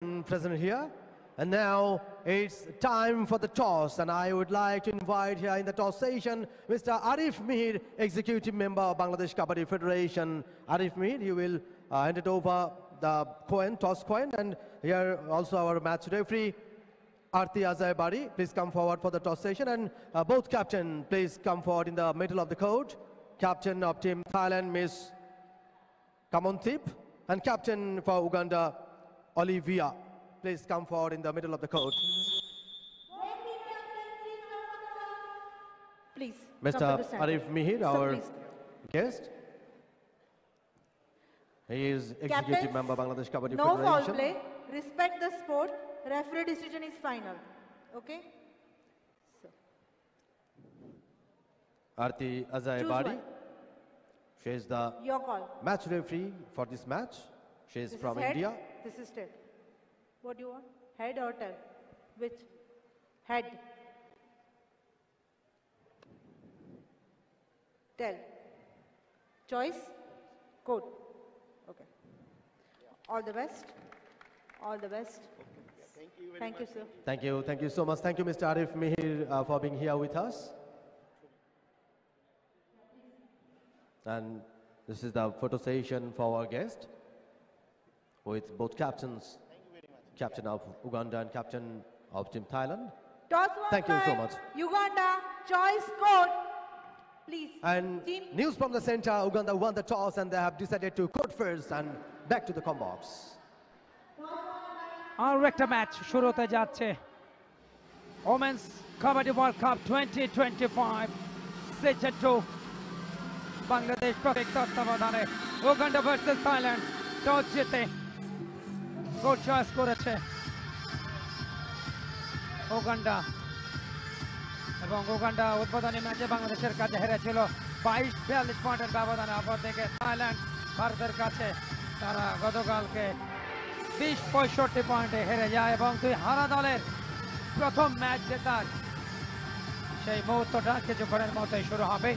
present here. And now it's time for the toss, and I would like to invite here in the toss session Mr. Arif Mihir, Executive Member of Bangladesh Kabaddi Federation. Arif Mihir, you will hand it over the coin, toss coin, and here also our match referee Arti Azai Bari. Please come forward for the toss session, and both captain, please come forward in the middle of the court. Captain of Team Thailand, Miss Kamontip, and captain for Uganda, Olivia. Please come forward in the middle of the court. Please. Mr. Arif Mihir, our guest. He is Executive Member Bangladesh Kabaddi no Federation. No foul play. Respect the sport. Referee decision is final. Okay? So. Arti Azai Bari. She is the match referee for this match. She is from India. This is tail. What do you want? Head or tail? Which? Head. Tail. Choice? Code. Okay. All the best. All the best. Thank you, sir. Thank you. Thank you so much. Thank you, Mr. Arif Mihir, for being here with us. And this is the photo session for our guest with both captains, captain of Uganda and captain of Team Thailand. Thank you so much. Uganda, choice code, please. And news from the center, Uganda won the toss and they have decided to code first and back to the com box. আর একটা match শুরু হতে যাচ্ছে women's kabaddi world cup 2025 session 2 Bangladesh প্রত্যেক তত্ত্বাবধানে Uganda versus Thailand toss জিতে গোল choice করেছে Uganda এবং Uganda উদ্বোধনী ম্যাচে বাংলাদেশের কাছে হেরেছিল 22-42 পয়েন্টের ব্যবধানে। অপরদিকে থাইল্যান্ড ভারতের কাছে তারা গতকালকে 20-65 পয়েন্টে হেরে যায় এবং দুই হারা দলের প্রথম ম্যাচ জেতার সেই মুহূর্তটা কিছুক্ষণের মধ্যেই শুরু হবে।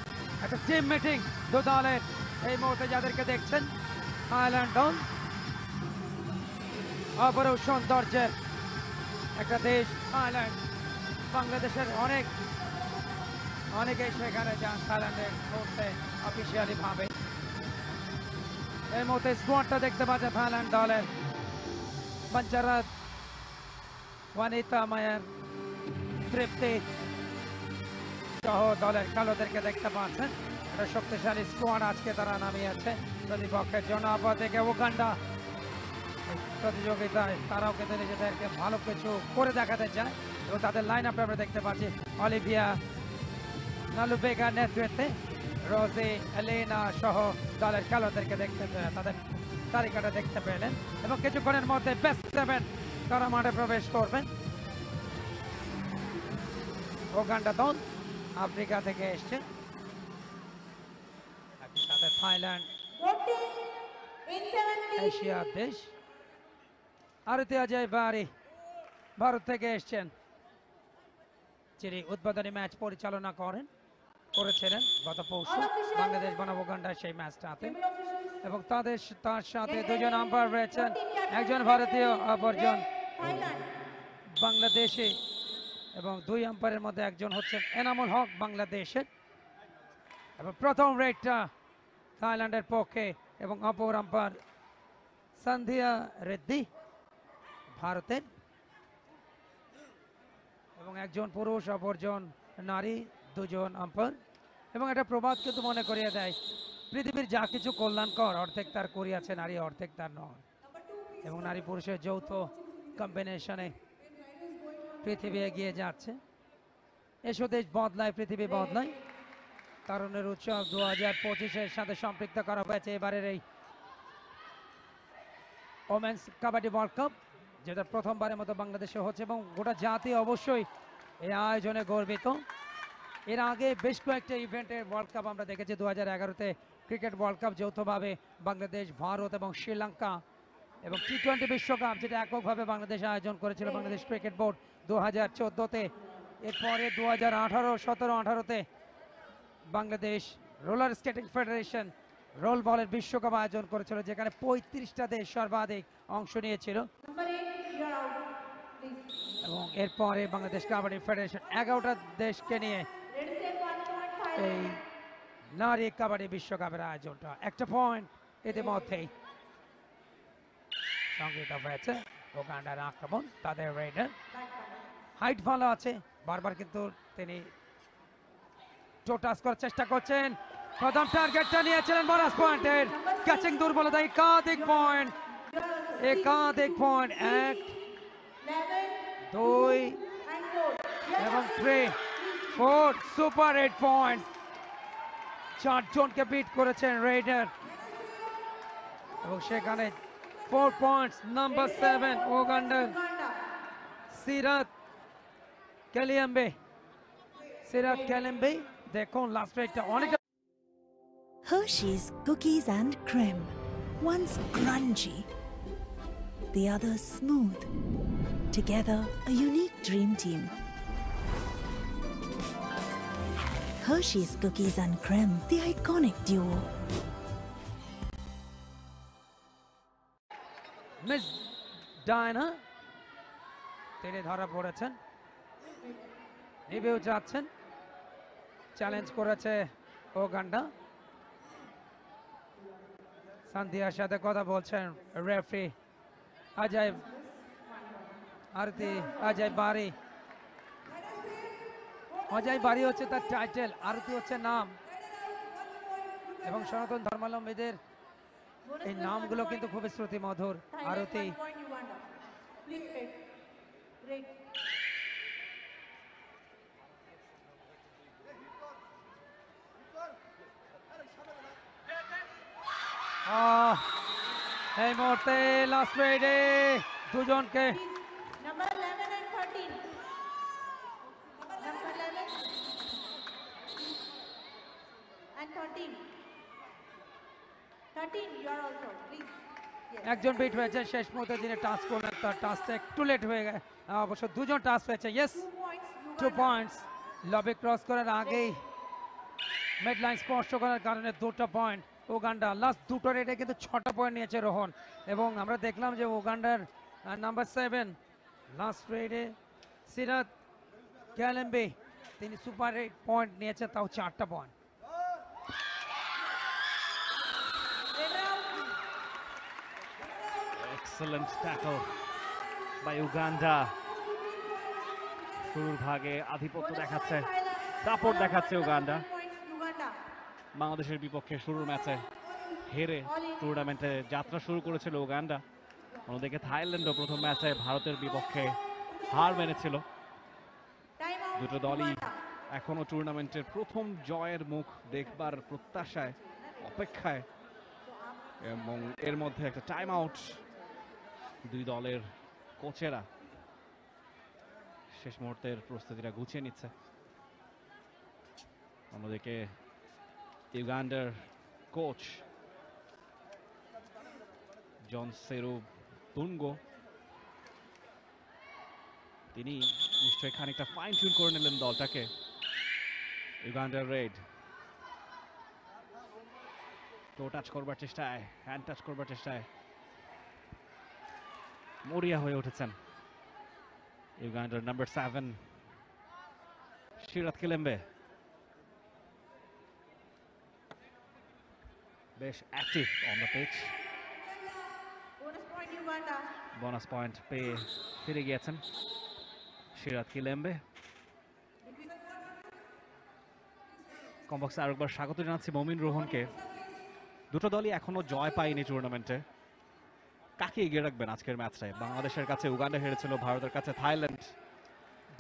একটা টিম মিটিং দু দলের এই মুহূর্তে যাদেরকে দেখছেন থাইল্যান্ড দল অপরূপ সৌন্দর্যের একটা দেশ থাইল্যান্ড। বাংলাদেশের অনেকেই সেখানে যান থাইল্যান্ডের মুহূর্তে অফিসিয়ালি ভাবে। এই মুহূর্তে স্কোয়াডটা দেখতে পাচ্ছে থাইল্যান্ড দলের पंचरथ वनिता मायर तृप्ति सह दलेर खेलोयाड़देरके देखते पाচ্ছেন একটা শক্তিশালী স্কোয়াড আজকে তারা নামিয়েছে প্রতিপক্ষের জন্য। অপরদিকে উগান্ডা প্রতিযোগিতায় তারাও কিন্তু নিজেদেরকে ভালো কিছু করে দেখাতে চায় এবং তাদের লাইন আপ আমরা দেখতে পাচ্ছি অলিভিয়া নালুবেগার নেতৃত্বে রোজি এলিনা সহ দলের খেলোয়াড়দেরকে দেখতে তাদের তালিকাটা দেখতে পেলেন এবং কিছুক্ষণের মধ্যে বেস্ট 7 তারা মাঠে প্রবেশ করবেন। উগান্ডা দল আফ্রিকা থেকে এসছে, একই সাথে থাইল্যান্ড এশিয়ার দেশ। আরতি আজয় বারি ভারত থেকে এসছেন, যিনি উদ্বোধনী ম্যাচ পরিচালনা করেছিলেন গত পরশু বাংলাদেশ বনাম উগান্ডার সেই ম্যাচটাতে এবং তার সাথে দুজন আম্পায়ার রয়েছেন, একজন ভারতীয় অপরজন বাংলাদেশি এবং দুই আম্পায়ারের মধ্যে একজন হচ্ছেন এনামুল হক বাংলাদেশের এবং প্রথম রেডটা থাইল্যান্ডের পক্ষে এবং অপর আম্পায়ার সন্ধিয়া রেড্ডি ভারতের এবং একজন পুরুষ অপরজন নারী, দুজন আম্পায়ার। এবং একটা প্রবাদ কিন্তু মনে করিয়ে দেয় পৃথিবীর যা কিছু কল্যাণকর অর্ধেক তার করিয়াছে নারী, অর্ধেক তার নয়। এবং নারী পুরুষের যৌথ কম্বিনেশনে পৃথিবী এগিয়ে যাচ্ছে। এসো দেশ বদলায়, পৃথিবী বদলায় তারুণের উৎসব 2025-এর সাথে সম্পৃক্ত করা হয়েছে এবারের এই ওমেন্স কাবাডি ওয়ার্ল্ড কাপ, যেটা প্রথমবারের মতো বাংলাদেশে হচ্ছে এবং গোটা জাতি অবশ্যই এই আয়োজনে গর্বিত। এর আগে বেশ কয়েকটা ইভেন্টের ওয়ার্ল্ড কাপ আমরা দেখেছি। 2011-তে ক্রিকেট ওয়ার্ল্ড কাপ যৌথভাবে বাংলাদেশ, ভারত এবং শ্রীলঙ্কা, এবং টি-20 বিশ্বকাপ যেটা এককভাবে বাংলাদেশ আয়োজন করেছিল বাংলাদেশ ক্রিকেট বোর্ড 2014-তে। এরপরে 2018, 17-18-তে Bangladesh roller skating federation roll বলের বিশ্বকাপ আয়োজন করেছিল, যেখানে 35টা দেশ সর্বাধিক অংশ নিয়েছিল। please. এবং এরপরে বাংলাদেশ কাবাডি ফেডারেশন 11টা দেশকে নিয়ে Ready, set, 1 point, এই Thailand. নারী কাবাডি বিশ্বকাপের আয়োজনটা একটা পয়েন্ট ইতিমধ্যেই সংগৃহীত হয়েছে। উগান্ডার আক্রমণ, তাদের রেডার হাইট ভালো আছে, বারবার কিন্তু তিনি টো টাচ করার চেষ্টা করছেন। প্রথম টার্গেটটা নিয়েছিলেন বোনাস পয়েন্টের, ক্যাচিং দুর্বলতা, একাধিক পয়েন্ট, একাধিক পয়েন্ট, 1 11 2 and 4. Yes, এবং 3 4 সুপার 8 পয়েন্ট, 4 জনকে বিট করেছেন রেডার এবং সেখানে 4 পয়েন্টস নাম্বার 7 উগান্ডার Uganda. সিরাত কালিয়াম্বে। সিরাত কালিয়াম্বে দেখুন লাস্ট রেটটা অনেকটা Hershey's cookies and cream. One's crunchy, the other's smooth. Together, a unique dream team. Hershey's cookies and cream, the iconic duo. Miss Diana তিনি ধরা পড়েছেন, রিভিউ যাচ্ছেন, চ্যালেঞ্জ করেছে উগান্ডা। সান্ধিয়ার সাথে কথা বলছেন রেফারি অজয় আরতি, অজয় বারি। অজয় বারি হচ্ছে তার টাইটেল, আরতি হচ্ছে নাম, এবং সনাতন ধর্মাবলম্বীদের Bonus এই plus নামগুলো 1 কিন্তু point, খুবই শ্রুতি মধুর। Thailand, Arati 1 point, Uganda. Please wait. Great. এই মুহূর্তে লাস্ট রেডে দুজনকে Please, number 11 and 13. Number 11 and 13. 13, you are also, please. Yes. একজন বিট হয়েছে, শেষ মুহূর্তে যিনি টাচ করলেন তার টাচটা একটু লেট হয়ে গেছে, অবশ্য দুজন টাচ হয়েছে। Yes, 2 points, 2 Uganda. Points. Lobby cross করার আগেই মিড লাইন স্পর্শ করার কারণে 2টা পয়েন্ট উগান্ডা। লাস্ট দুটো রেডে কিন্তু 6টা পয়েন্ট নিয়েছে রোহন, এবং আমরা দেখলাম যে উগান্ডার নাম্বার 7 লাস্ট রেডে সিরাত ক্যালেম্বে তিনি সুপার 8 পয়েন্ট নিয়েছে, তাও 4টা point. Red out. Excellent tackle by Uganda. শুরুর ভাগে আধিপত্য Bonus দেখাচ্ছে, point, Thailand. দাপট দেখাচ্ছে উগান্ডা। 10 points, Uganda. বাংলাদেশের বিপক্ষে শুরুর ম্যাচে হেরে টুর্নামেন্টে যাত্রা শুরু করেছিল উগান্ডা। অন্যদিকে থাইল্যান্ডও প্রথম ম্যাচে ভারতের বিপক্ষে হার মেনেছিল। Time out, দুটো দলই Uganda. এখনো টুর্নামেন্টের প্রথম জয়ের মুখ দেখবার প্রত্যাশায়, অপেক্ষায়, এবং এর মধ্যে একটা টাইম আউট। দুই দলের কোচেরা শেষ মুহূর্তের প্রস্তুতিটা গুছিয়ে নিচ্ছে। অন্যদিকে ইউগান্ডার কোচ জন সেরু তুনগো, তিনি নিশ্চয়ই খানিকটা ফাইন টিউন করে নিলেন দলটাকে। ইউগান্ডার রেড টো টাচ করবার চেষ্টায়, হ্যান্ড টাচ করবার চেষ্টায় মরিয়া হয়ে উঠেছেন ইউগান্ডার নাম্বার 7 সিরাত কিলেম্বে। বেশ active on the pitch. Bonus point, Uganda. Bonus point পেয়ে ফিরে গিয়েছেন সিরাত কিলেম্বে। কমবক্সে আরেকবার স্বাগত জানাচ্ছি মমিন রোহনকে। দুটো দলই এখনো জয় পায়নি টুর্নামেন্টে। কাকে এগিয়ে রাখবেন আজকের ম্যাচটায়? বাংলাদেশের কাছে উগান্ডা হেরেছিল, ভারতের কাছে থাইল্যান্ড।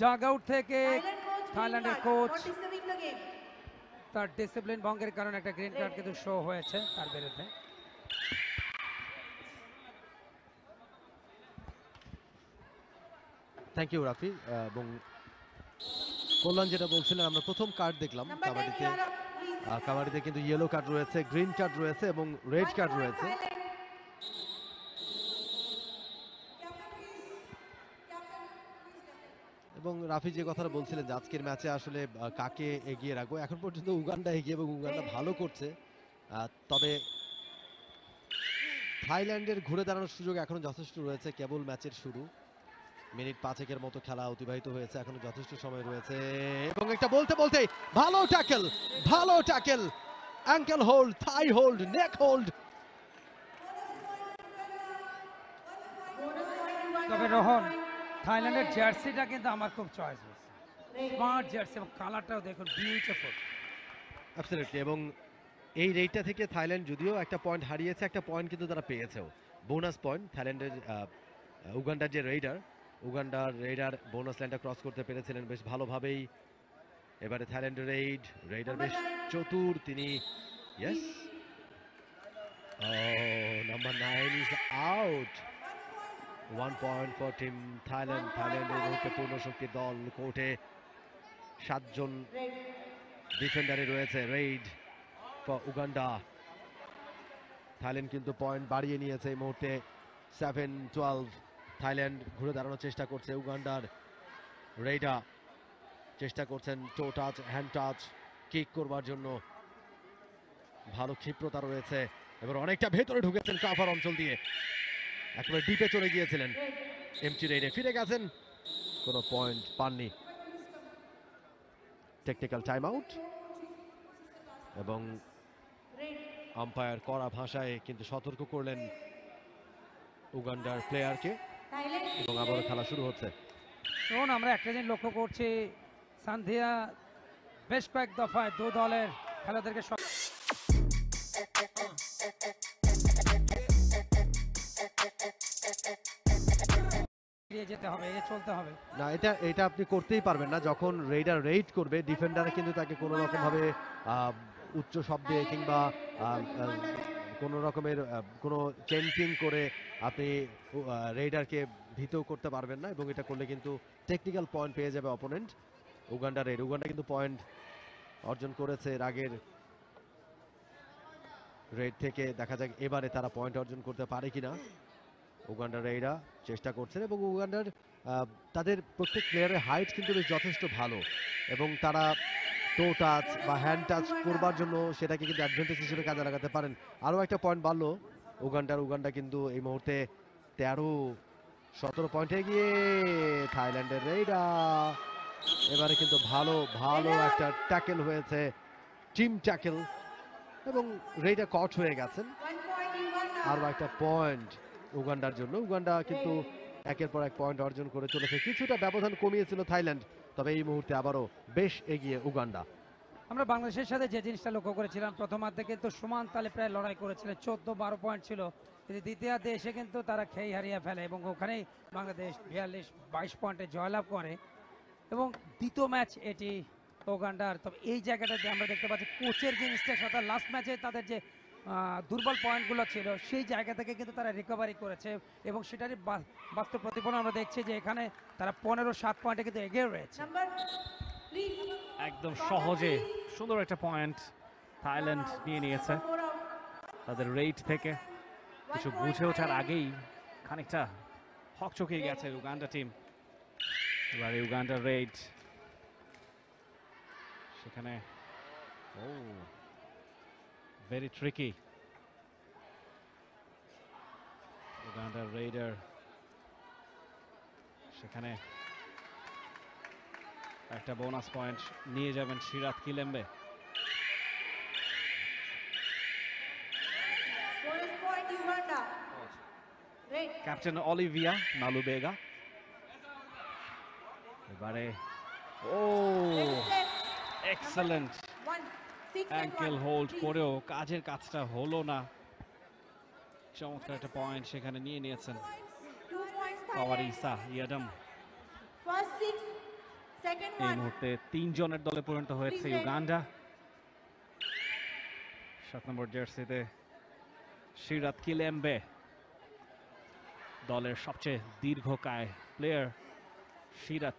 ডাগ আউট থেকে Thailand coach, green থাইল্যান্ডের card, coach not disturbing the game. তার ডিসিপ্লিন ভঙ্গের কারণে একটা গ্রিন কার্ড কিন্তু শো হয়েছে তার বিরুদ্ধে। Thank you Rafi. এবং কল্যাণ যেটা বলছিলেন, আমরা প্রথম কার্ড দেখলাম Number 10, কাবাডিতে। you are up, please. কাবাডিতে কিন্তু ইয়েলো কার্ড রয়েছে, গ্রিন কার্ড রয়েছে এবং রেড 1 কার্ড point, রয়েছে। Thailand. এবং রাফি যে কথাটা বলছিলেন যে আজকের ম্যাচে আসলে কাকে এগিয়ে রাখবো, এখন পর্যন্ত উগান্ডা এগিয়ে এবং উগান্ডা ভালো করছে। তবে থাইল্যান্ডের ঘুরে দাঁড়ানোর সুযোগ এখনো যথেষ্ট রয়েছে, কেবল ম্যাচের শুরু। মিনিট 5 মতো খেলা অতিবাহিত হয়েছে, এখনো যথেষ্ট সময় রয়েছে এবং একটা বলতে বলতে ভালো ট্যাকেল, অ্যাঙ্কেল হোল্ড, থাই হোল্ড, নেক হোল্ড। তবে রোহন, থাইল্যান্ডের জার্সিটা কিন্তু আমার খুব চয়েস হয়েছে, স্মার্ট জার্সি এবং কালারটাও দেখুন বিউটিফুল। অ্যাবসলিউটলি, এবং এই রেটটা থেকে থাইল্যান্ড যদিও একটা পয়েন্ট হারিয়েছে, একটা পয়েন্ট কিন্তু তারা পেয়েছেও, বোনাস পয়েন্ট। থাইল্যান্ডের উগান্ডার যে উগান্ডার রেইডার বোনাস লাইনটা ক্রস করতে পেরেছিলেন বেশ ভালোভাবেই। এবারে থাইল্যান্ডের রেইডার বেশ চতুর তিনি। Yes, number 9 is out. 1 point for team Thailand. থাইল্যান্ডের মুহূর্তে পূর্ণ শক্তির দল কোর্টে 7 জন ডিফেন্ডারে রয়েছে। Raid for Uganda. থাইল্যান্ড কিন্তু পয়েন্ট বাড়িয়ে নিয়েছে এই মুহূর্তে 7-12। থাইল্যান্ড ঘুরে দাঁড়ানোর চেষ্টা করছে, উগান্ডার রেইডা চেষ্টা করছেন টো টাচ, হ্যান্ড টাচ, কিক করবার জন্য ভালো ক্ষিপ্রতা রয়েছে। এবার অনেকটা ভেতরে ঢুকেছেন কাভার অঞ্চল দিয়ে, একেবারে ডিপে চলে গিয়েছিলেন। এমটি রেইডে ফিরে গেছেন, কোনো পয়েন্ট পাননি। টেকনিক্যাল টাইম আউট এবং আম্পায়ার কড়া ভাষায় কিন্তু সতর্ক করলেন উগান্ডার প্লেয়ারকে এবং আবারও খেলা শুরু হচ্ছে। রোহন, আমরা একটা জিনিস লক্ষ্য করছি, সান্ধিয়া বেশ কয়েক দফায় দু দলের খেলোয়াড়দেরকে যেতে হবে, চলতে হবে না, এটা আপনি করতেই পারবেন না। যখন রেইডার রেইড করবে, ডিফেন্ডার কিন্তু তাকে কোনো রকম ভাবে উচ্চ শব্দে কিংবা কোনো রকমের কোনো চেন্টিং করে আপনি রেইডারকে ভীত করতে পারবেন না, এবং এটা করলে কিন্তু টেকনিক্যাল পয়েন্ট পেয়ে যাবে অপোনেন্ট। উগান্ডা কিন্তু পয়েন্ট অর্জন করেছে এর আগের রেড থেকে। দেখা যাক এবারে তারা পয়েন্ট অর্জন করতে পারে কিনা। উগান্ডার রেইডা চেষ্টা করছেন এবং উগান্ডার তাদের প্রত্যেক প্লেয়ারের হাইট কিন্তু বেশ যথেষ্ট ভালো, এবং তারা টো টাচ বা হ্যান্ড টাচ করবার জন্য সেটাকে কিন্তু অ্যাডভান্টেজ হিসেবে কাজে লাগাতে পারেন। আরও একটা পয়েন্ট বাড়লো উগান্ডা কিন্তু এই মুহূর্তে 13-17 পয়েন্টে গিয়ে থাইল্যান্ডের রেইডা। এবারে কিন্তু ভালো একটা ট্যাকেল হয়েছে, টিম ট্যাকেল, এবং রেইডা কট হয়ে গেছেন। আরও একটা পয়েন্ট উগান্ডার জন্য। উগান্ডা কিন্তু একের পর এক পয়েন্ট অর্জন করে চলেছে। কিছুটা ব্যবধান কমিয়েছিল থাইল্যান্ড, তবে এই মুহূর্তে আবারও বেশ এগিয়ে উগান্ডা। আমরা বাংলাদেশের সাথে যে জিনিসটা লক্ষ্য করেছিলাম, প্রথমার্ধে কিন্তু সমান তালে প্রায় লড়াই করেছিলেন, 14-12 পয়েন্ট ছিল, কিন্তু দ্বিতীয়ার্ধে এসে কিন্তু তারা খেই হারিয়ে ফেলে এবং ওখানেই বাংলাদেশ 42 পয়েন্টে জয়লাভ করে এবং দ্বিতীয় ম্যাচ এটি উগান্ডার। তবে এই জায়গাটাতে আমরা দেখতে পাচ্ছি কোচের যে ইনস্ট্রাকশন, লাস্ট ম্যাচে তাদের যে দুর্বল পয়েন্টগুলো ছিল সেই জায়গা থেকে কিন্তু তারা রিকভারি করেছে এবং সেটারই বাস্তব প্রতিফলন আমরা দেখছি যে এখানে তারা 15-7 পয়েন্টে কিন্তু এগিয়ে রয়েছে। একদম সহজে সুন্দর একটা পয়েন্ট থাইল্যান্ড নিয়ে নিয়েছে তাদের রেট থেকে। কিছু বুঝে ওঠার আগেই খানিকটা হকচকিয়ে গেছে উগান্ডা টিম। এবারে উগান্ডার রেট সেখানে very tricky. উগান্ডার রেইডার সেখানে একটা বোনাস পয়েন্ট নিয়ে যাবেন সিরাত কিলেম্বে। ক্যাপ্টেন অলিভিয়া নালুবেগা এবারে এক্সেলেন্ট অ্যাঙ্কেল হোল্ড করেও কাজের কাজটা হলো না। চমৎকার একটা পয়েন্ট সেখানে নিয়ে নিয়েছেন কাওয়ারিসা ইয়াডাম। এই মুহূর্তে 3 জনের দলে পরিণত হয়েছে উগান্ডা। 7 নম্বর জার্সিতে সিরাত কিলেম্বে, দলের সবচেয়ে দীর্ঘকায় প্লেয়ার সিরাত,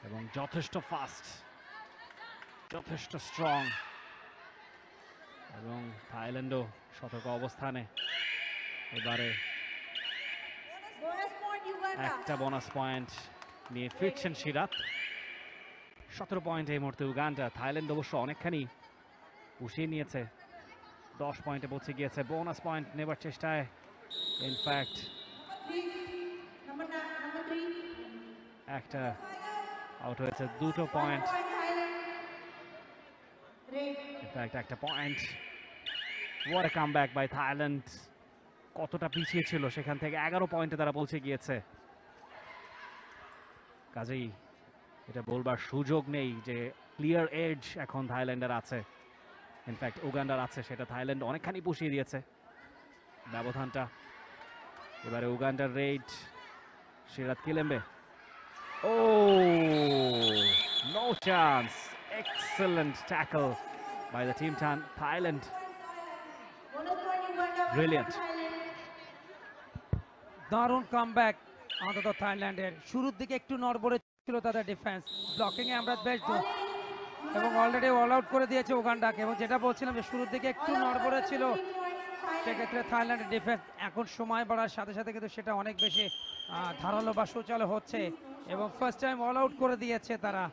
এবং যথেষ্ট ফাস্ট, যথেষ্ট স্ট্রং, এবং থাইল্যান্ডও সতর্ক অবস্থানে। এবারে একটা বোনাস পয়েন্ট নিয়ে ফিরছেন সিরাত। 17 পয়েন্ট এই মুহূর্তে উগান্ডা। থাইল্যান্ড অবশ্য অনেকখানি পুষিয়ে নিয়েছে, 10 পয়েন্টে পৌঁছে গিয়েছে। বোনাস পয়েন্ট নেবার চেষ্টায় ইনফ্যাক্ট একটা আউট হয়েছে, দুটো পয়েন্ট, ইনফ্যাক্ট একটা point. What a comeback by Thailand. কতটা পিছিয়ে ছিল সেখান থেকে 11 পয়েন্টে তারা পৌঁছে গিয়েছে। কাজেই এটা বলবার সুযোগ নেই যে ক্লিয়ার এজ এখন থাইল্যান্ডের আছে, ইনফ্যাক্ট উগান্ডার আছে, সেটা থাইল্যান্ড অনেকখানি পুষিয়ে দিয়েছে ব্যবধানটা। এবারে উগান্ডার রেড, সিরাত কিলেম্বে। ও no chance, excellent tackle by the team Thailand, brilliant. দারুণ কামব্যাক অন্তত থাইল্যান্ডের। শুরুর দিকে একটু নড়বড়ে ছিল তাদের ডিফেন্স, ব্লকিং এ আমরা বেশ এবং অলরেডি অল আউট করে দিয়েছে উগান্ডাকে। এবং যেটা বলছিলাম যে শুরুর দিকে একটু নড়বড়ে ছিল, সেক্ষেত্রে থাইল্যান্ডের ডিফেন্স এখন সময় বাড়ার সাথে সাথে কিন্তু সেটা অনেক বেশি ধারালো বা সুচালো হচ্ছে। এবং ফার্স্ট টাইম অল আউট করে দিয়েছে তারা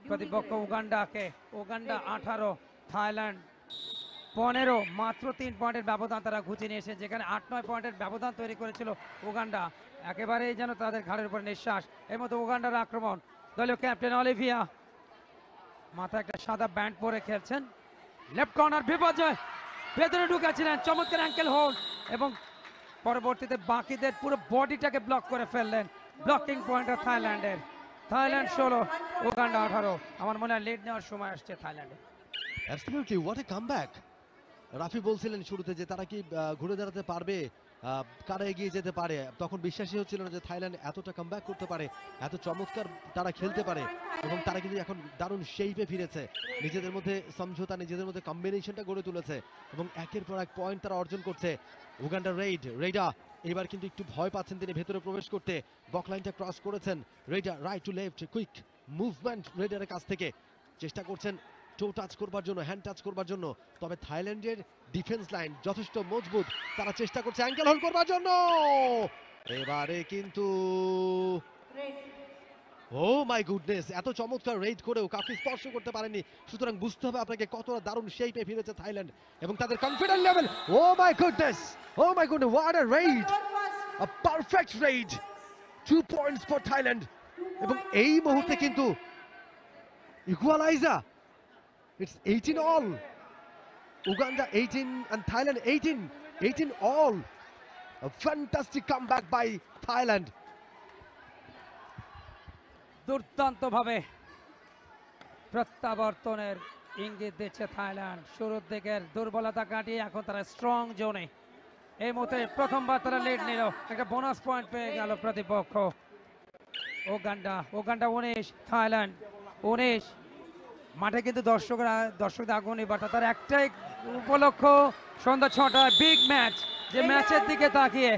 প্রতিপক্ষ উগান্ডাকে। উগান্ডা 18, থাইল্যান্ড 15, মাত্র 3 পয়েন্টের ব্যবধান তারা ঘুচিয়ে নিয়েছে। যেখানে 8-9 পয়েন্টের ব্যবধান তৈরি করেছিল উগান্ডা, একেবারেই যেন তাদের ঘাড়ের উপর নিঃশ্বাস। এর মধ্যে উগান্ডার আক্রমণ, দলীয় ক্যাপ্টেন অলিভিয়া মাথায় একটা সাদা ব্যান্ড পরে খেলছেন। লেফট কর্নার বিপর্যয়, ভেতরে ঢুকেছিলেন, চমৎকার অ্যাঙ্কেল হোল্ড এবং পরবর্তীতে বাকিদের পুরো বডিটাকে ব্লক করে ফেললেন। ব্লকিং পয়েন্টার থাইল্যান্ডের। Thailand 16, Uganda 18। আমার মনে হয় লিড নেওয়ার সময় আসছে থাইল্যান্ডের। Absolutely, what a comeback. Rafi বলছিলেন শুরুতে যে তারা কি ঘুরে দাঁড়াতে পারবে, কারা এগিয়ে যেতে পারে, তখন বিশ্বাসই হচ্ছিল না যে থাইল্যান্ড এতটা কামব্যাক করতে পারে, এত চমৎকার তারা খেলতে পারে। এবং তারা কিন্তু এখন দারুণ শেপে ফিরেছে, নিজেদের মধ্যে সমঝোতা, নিজেদের মধ্যে কম্বিনেশনটা গড়ে তুলেছে এবং একের পর এক পয়েন্ট তারা অর্জন করছে। উগান্ডার রেইডা এবার কিন্তু একটু ভয় পাচ্ছেন তিনি ভেতরে প্রবেশ করতে, বকলাইনটা ক্রস করেছেন। রেইডা right to left, quick movement রেইডারের কাছ থেকে, চেষ্টা করছেন টো টাচ করবার জন্য, হ্যান্ড টাচ করবার জন্য। তবে থাইল্যান্ডের ডিফেন্স লাইন যথেষ্ট মজবুত, তারা চেষ্টা করছে অ্যাঙ্কেল হোল্ড করবার জন্য। এবারে কিন্তু ও মাই গুডনেস, এত চমৎকার রেড করেও কাউকে স্পর্শ করতে পারেনি। সুতরাং বুঝতে হবে আপনাকে কতটা দারুণ শেপে ফিরেছে থাইল্যান্ড এবং তাদের confident level. Oh my goodness, what a raid, a perfect raid, 2 points for Thailand. এবং এই মুহূর্তে কিন্তু equaliser, it's 18 all. Uganda 18 and Thailand 18 all. A fantastic comeback by Thailand. দুর্দান্ত ভাবে প্রত্যাবর্তনের ইঙ্গিত দিচ্ছে থাইল্যান্ড। শুরুর দিকের দুর্বলতা কাটিয়ে এখন তারা স্ট্রং জোনে। এই মুহূর্তে প্রথমবার তারা লিড নিল, একটা বোনাস পয়েন্ট পেয়ে গেল প্রতিপক্ষ উগান্ডা। 19, থাইল্যান্ড 19। মাঠে কিন্তু দর্শকদের আগুন এবার তার একটাই উপলক্ষ, সন্ধ্যা 6টায় বিগ ম্যাচ। যে ম্যাচের দিকে তাকিয়ে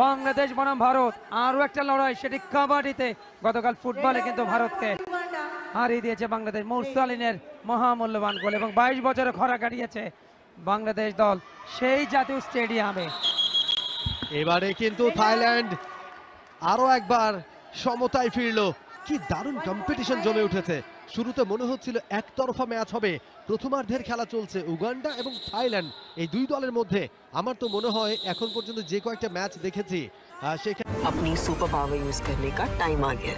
বাংলাদেশ বনাম ভারত আরো একটা লড়াই, সেটি কাবাডিতে। গতকাল ফুটবলে কিন্তু ভারতকে হারিয়ে দিয়েছে বাংলাদেশ, মুরসালিনের মহামূল্যবান গোল। এবং 22 বছরে খরা কাটিয়েছে বাংলাদেশ দল সেই জাতীয় স্টেডিয়ামে। এবারে কিন্তু থাইল্যান্ড আরো একবার সমতায় ফিরলো। কি দারুণ কম্পিটিশন জমে উঠেছে। শুরুতে মনে হচ্ছিল একতরফা ম্যাচ হবে, প্রথমার্ধের খেলা চলছে উগান্ডা এবং থাইল্যান্ড এই দুই দলের মধ্যে। আমার তো মনে হয় এখন পর্যন্ত যে কয়েকটা ম্যাচ দেখেছি সেখানে अपनी सुपर पावर यूज करने का टाइम आ गया।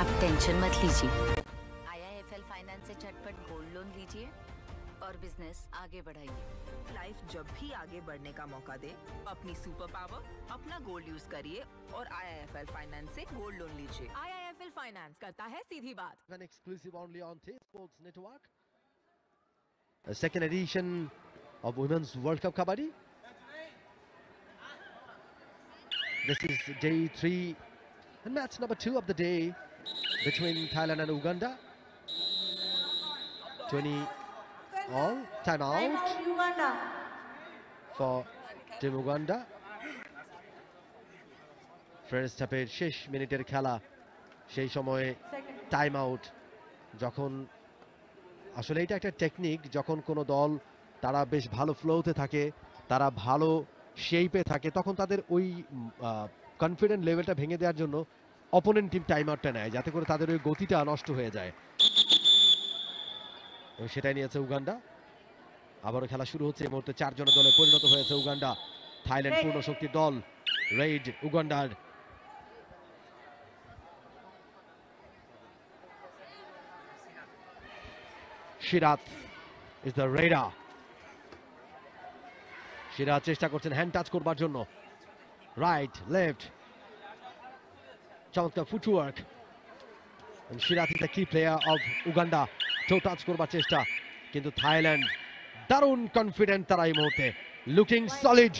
आप टेंशन मत लीजिए, IIFL फाइनेंस से झटपट गोल्ड लोन लीजिए और बिजनेस आगे बढ़ाइए। लाइफ जब भी आगे बढ़ने का मौका दे, अपनी सुपर पावर, अपना गोल्ड यूज करिए और IIFL फाइनेंस से गोल्ड लोन लीजिए। IIFL फाइनेंस करता है सीधी बात। an exclusive only on T Sports Network. A second edition of Women's World Cup Kabaddi. This is day 3 and match number 2 of the day between Thailand and Uganda. 20 all, time out Uganda. for Team Uganda. First হাফের শেষ মিনিটের খেলা, সেই সময়ে time out. যখন আসলে এটা একটা টেকনিক, যখন কোনো দল তারা বেশ ভালো ফ্লোতে থাকে, তারা ভালো শেপে থাকে, তখন তাদের ওই কনফিডেন্ট লেভেলটা ভেঙে দেওয়ার জন্য অপোনেন্ট টিম টাইম আউটটা নেয়, যাতে করে তাদের ওই গতিটা নষ্ট হয়ে যায়। এবং সেটাই নিয়েছে উগান্ডা। আবারও খেলা শুরু হচ্ছে। এই মুহূর্তে 4 জনের দলে পরিণত হয়েছে উগান্ডা। থাইল্যান্ড পূর্ণ শক্তির দল। রেইড উগান্ডার। Shirat is the radar. Shirat চেষ্টা করছেন হ্যান্ড টাচ করবার জন্য, রাইট লেফট, চমৎকার footwork. Shirat is the key player of Uganda. To touch করবার চেষ্টা, কিন্তু থাইল্যান্ড দারুণ কনফিডেন্ট তারা এই মুহূর্তে, লুকিং সলিড।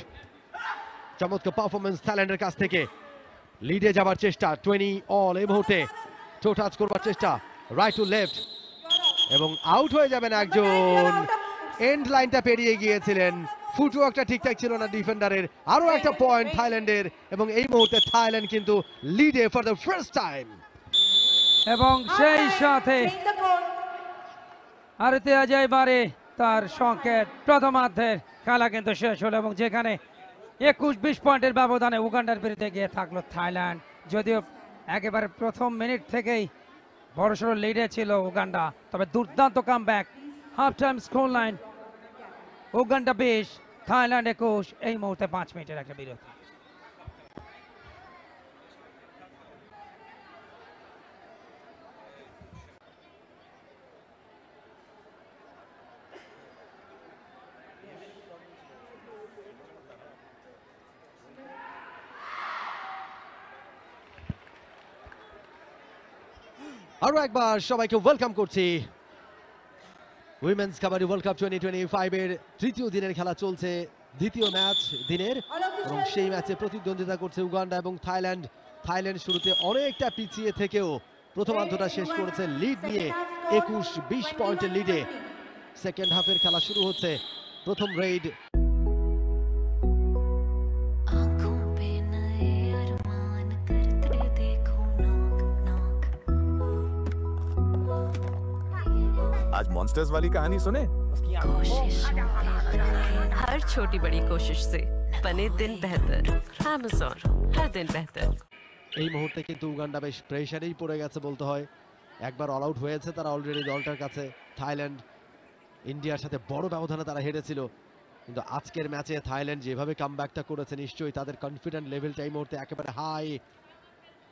চমৎকার পারফরমেন্স থাইল্যান্ডের কাছ থেকে, লিডে যাবার চেষ্টা 20 অল এই মুহূর্তে, টো টাচ করবার চেষ্টা রাইট টু লেফট, এবং আউট হয়ে যাবেন একজন। এন্ড লাইনটা পেরিয়ে গিয়েছিলেন, ফুটওয়ার্কটা ঠিকঠাক ছিল না ডিফেন্ডারের। আরো একটা পয়েন্ট থাইল্যান্ডের, এবং এই মুহূর্তে থাইল্যান্ড কিন্তু লিডে ফর দ্য ফার্স্ট টাইম। এবং সেই সাথে আরতি অজয় বারে তার সংকেত প্রথমার্ধের খেলা কিন্তু শেষ হলো, এবং যেখানে 21-20 পয়েন্টের ব্যবধানে উগান্ডার বিরুদ্ধে গিয়ে থাকলো থাইল্যান্ড। যদিও একেবারে প্রথম মিনিট থেকেই বড়সড় লিডে ছিল উগান্ডা, তবে দুর্দান্ত comeback. Half time score line Uganda 20, Thailand 21। এই মুহূর্তে 5 মিনিটের একটা বিরতি। আরো একবার সবাইকে ওয়েলকাম করছি। উইমেন্স কাবাডি ওয়ার্ল্ড কাপ 2025 এর তৃতীয় দিনের খেলা চলছে, দ্বিতীয় ম্যাচ দিনের, এবং সেই ম্যাচে প্রতিদ্বন্দ্বিতা করছে উগান্ডা এবং থাইল্যান্ড। থাইল্যান্ড শুরুতে অনেকটা পিছিয়ে থেকেও প্রথমার্ধটা শেষ করেছে লিড নিয়ে, 21-20 পয়েন্টের লিডে। সেকেন্ড হাফের খেলা শুরু হচ্ছে, প্রথম রেইড। आज मॉन्स्टर्स वाली कहानी सुने? हर छोटी बड़ी कोशिश से बने दिन बेहतर। Amazon, हर दिन बेहतर। এই মুহূর্তে কিন্তু উগান্ডা বেশ প্রেসারেই পড়ে গেছে বলতে হয়। একবার অল আউট হয়েছে তারা অলরেডি দলটার কাছে। থাইল্যান্ড ইন্ডিয়ার সাথে বড় ব্যবধানে তারা হেরেছিল, কিন্তু আজকের ম্যাচে থাইল্যান্ড যেভাবে কামব্যাকটা করেছে, নিশ্চয়ই তাদের কনফিডেন্ট লেভেলটা এই মুহূর্তে একেবারে হাই।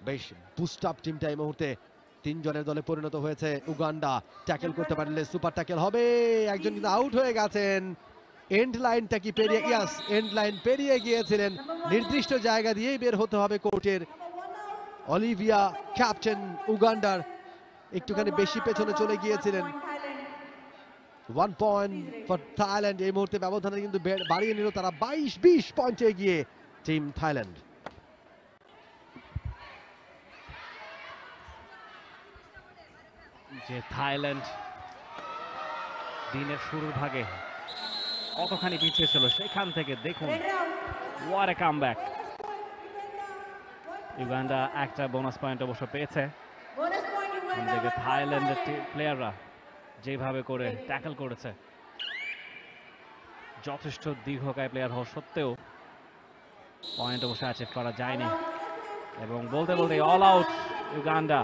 বেশ বুস্ট আপ টিমটা এই মুহূর্তে 3 জনের দলে পরিণত হয়েছে উগান্ডা। ট্যাকেল করতে পারলে সুপার ট্যাকেল হবে, একজন কিন্তু আউট হয়ে গেছেন। এন্ড লাইনটা কি পেরিয়ে, ইয়াস এন্ড লাইন পেরিয়ে গিয়েছিলেন, নির্দিষ্ট জায়গা দিয়েই বের হতে হবে কোর্টের। অলিভিয়া ক্যাপ্টেন উগান্ডার একটুখানি বেশি পেছনে চলে গিয়েছিলেন। 1 পয়েন্ট ফর থাইল্যান্ড। এই মুহূর্তে ব্যবধানে কিন্তু বাড়িয়ে নিল তারা, 22-20 পয়েন্টে এগিয়ে টিম থাইল্যান্ড। যে থাইল্যান্ড দিনের শুরুর ভাগে কতখানি পিছিয়ে ছিল, সেখান থেকে দেখুন ওয়াট এ কামব্যাক। উগান্ডা একটা বোনাস পয়েন্ট অবশ্য পেয়েছে। অন্যদিকে থাইল্যান্ডের প্লেয়াররা যেভাবে করে ট্যাকল করেছে, যথেষ্ট দীর্ঘকায় প্লেয়ার হওয়া সত্ত্বেও পয়েন্ট অবশ্য অ্যাচিভ করা যায়নি, এবং বলতে বলতে অল আউট উগান্ডা।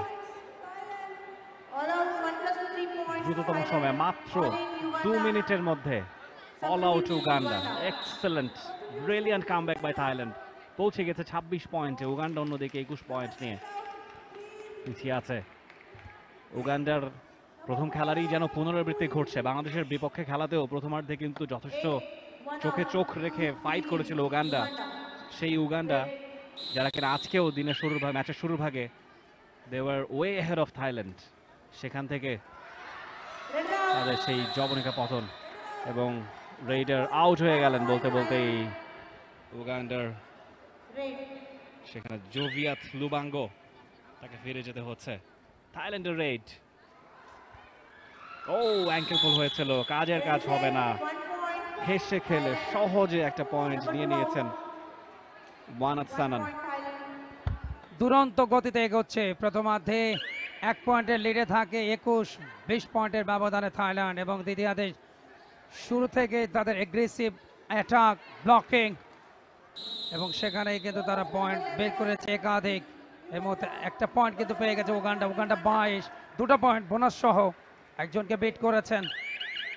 দ্রুততম সময়ে মাত্র 2 মিনিটের মধ্যে all out Uganda. Excellent brilliant comeback by Thailand. পৌঁছে গেছে 26 পয়েন্টে। উগান্ডা অন্যদিকে 21 পয়েন্ট নিয়ে পিছিয়ে আছে। উগান্ডার প্রথম খেলারই যেন পুনরাবৃত্তি ঘটছে। বাংলাদেশের বিপক্ষে খেলাতেও প্রথমার্ধে কিন্তু যথেষ্ট চোখে চোখ রেখে ফাইট করেছিল উগান্ডা। সেই উগান্ডা যারা কিনা আজকেও দিনের শুরুর ভাগে, ম্যাচের শুরুর ভাগে they were way ahead of Thailand, সেখান থেকে তাদের সেই জবনিকা পতন, এবং রেইডার আউট হয়ে গেলেন বলতে বলতেই উগান্ডার। সেখানে জোভিয়াত লুবাঙ্গো, তাকে ফিরে যেতে হচ্ছে। থাইল্যান্ডের রেইড, ও অ্যাঙ্কেল পুল হয়েছিল, কাজের কাজ হবে না। হেসে খেলে সহজে একটা পয়েন্ট নিয়ে নিয়েছেন ওয়ানাত সানান। দুরন্ত গতিতে এগোচ্ছে। প্রথমার্ধে 1 পয়েন্টের লিডে থাকে, 21-20 পয়েন্টের ব্যবধানে থাইল্যান্ড, এবং দ্বিতীয়ার্ধে শুরু থেকে তাদের এগ্রেসিভ অ্যাটাক, ব্লকিং, এবং সেখানেই কিন্তু তারা পয়েন্ট বের করেছে একাধিক। এই মুহূর্তে একটা পয়েন্ট কিন্তু পেয়ে গেছে উগান্ডা। 22, 2টা পয়েন্ট বোনাস সহ একজনকে বিট করেছেন,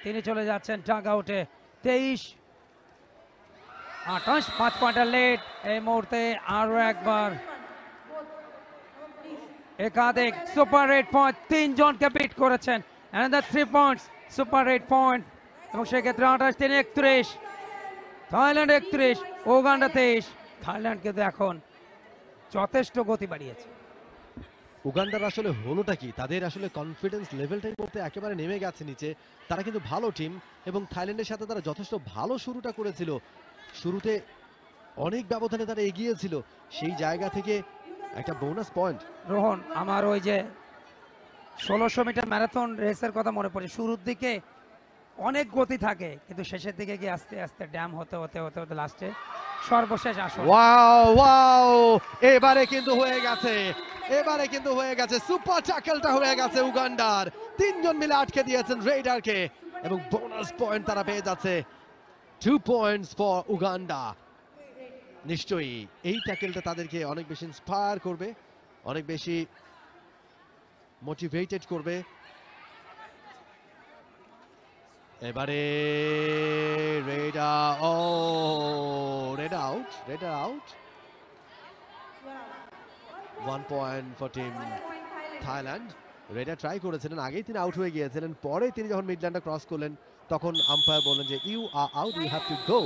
তিনি চলে যাচ্ছেন ডাগ আউটে। 23-28, 5 পয়েন্টের লিড। এই মুহূর্তে আরো একবার একাধিক সুপার 8 পয়েন্ট, 3 জনকে বিট করেছেন। অ্যানাদার 3 পয়েন্টস সুপার 8 পয়েন্ট এবং সেক্ষেত্রে 28-31, থাইল্যান্ড 31, উগান্ডা 23। থাইল্যান্ড কিন্তু এখন যথেষ্ট গতি বাড়িয়েছে। উগান্ডার আসলে হলোটা কি, তাদের আসলে কনফিডেন্স লেভেলটাই করতে একেবারে নেমে গেছে নিচে। তারা কিন্তু ভালো টিম এবং থাইল্যান্ডের সাথে তারা যথেষ্ট ভালো শুরুটা করেছিল, শুরুতে অনেক ব্যবধানে তারা এগিয়েছিল, সেই জায়গা থেকে একটা বোনাস পয়েন্ট। রোহন, আমার ওই যে 1600 মিটার ম্যারাথন রেসের কথা মনে পড়ে। শুরুর দিকে অনেক গতি থাকে কিন্তু শেষের দিকে গিয়ে আস্তে আস্তে ড্যাম হতে হতে হতে হতে লাস্টে সর্বশেষ আসল। ওয়াও ওয়াও, এবারে কিন্তু হয়ে গেছে, এবারে কিন্তু হয়ে গেছে, সুপার ট্যাকলটা হয়ে গেছে উগান্ডার। তিনজন মিলে আটকে দিয়েছেন রেইডারকে এবং বোনাস পয়েন্ট তারা পেয়ে যাচ্ছে। 2 পয়েন্টস ফর উগান্ডা। নিশ্চয়ই এই ট্যাকেলটা তাদেরকে অনেক বেশি ইন্সপায়ার করবে, অনেক বেশি মোটিভেটেড করবে। এবারে raider, oh raider out, raider out. 1 point for team Thailand. Raider try করেছিলেন, আগেই তিনি আউট হয়ে গিয়েছিলেন, পরে তিনি যখন মিডল্যান্ডটা ক্রস করলেন তখন আম্পায়ার বললেন যে you are out, you have to go.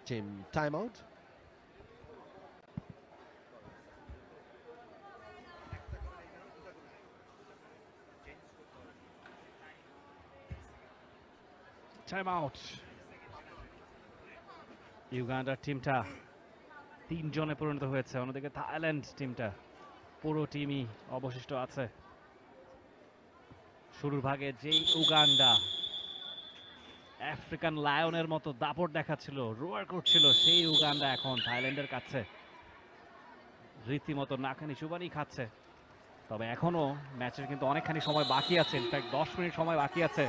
Team time out. Time out. ইউগান্ডার টিমটা 3 জনে পরিণত হয়েছে, অন্যদিকে থাইল্যান্ড টিমটা পুরো টিমই অবশিষ্ট আছে। শুরুর ভাগে যেই উগান্ডা আফ্রিকান লায়নের মতো দাপট দেখাচ্ছিল, রোয়ার করছিল, সেই উগান্ডা এখন থাইল্যান্ডের কাছে রীতিমতো নাকানি চুবানি খাচ্ছে। তবে এখনো ম্যাচের কিন্তু অনেকখানি সময় বাকি আছে, ইনফ্যাক্ট 10 মিনিট সময় বাকি আছে।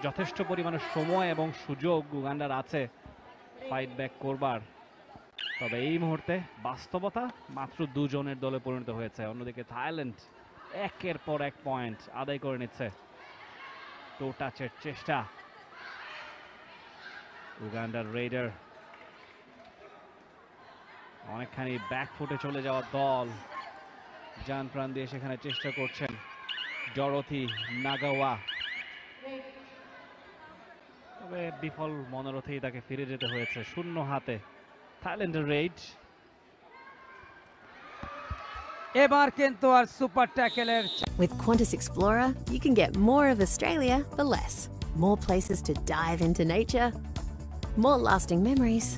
যথেষ্ট পরিমাণে সময় এবং সুযোগ উগান্ডার আছে ফাইট ব্যাক করবার। তবে এই মুহূর্তে বাস্তবতা মাত্র 2 জনের দলে পরিণত হয়েছে। অন্যদিকে থাইল্যান্ড একের পর এক পয়েন্ট আদায় করে নিচ্ছে। টো টাচের চেষ্টা উগান্ডার রেইডার, অনেকখানি ব্যাকফুটে চলে যাওয়া দল জান প্রাণ দিয়ে সেখানে চেষ্টা করছেন ডরথি নাগাওয়া, তবে বিফল মনোরথেই তাকে ফিরে যেতে হয়েছে শূন্য হাতে। থাইল্যান্ডের রেইড এবার কিন্তু আর super ট্যাকেলের। With Qantas Explorer, you can get more of Australia for less. More places to dive into nature, more lasting memories,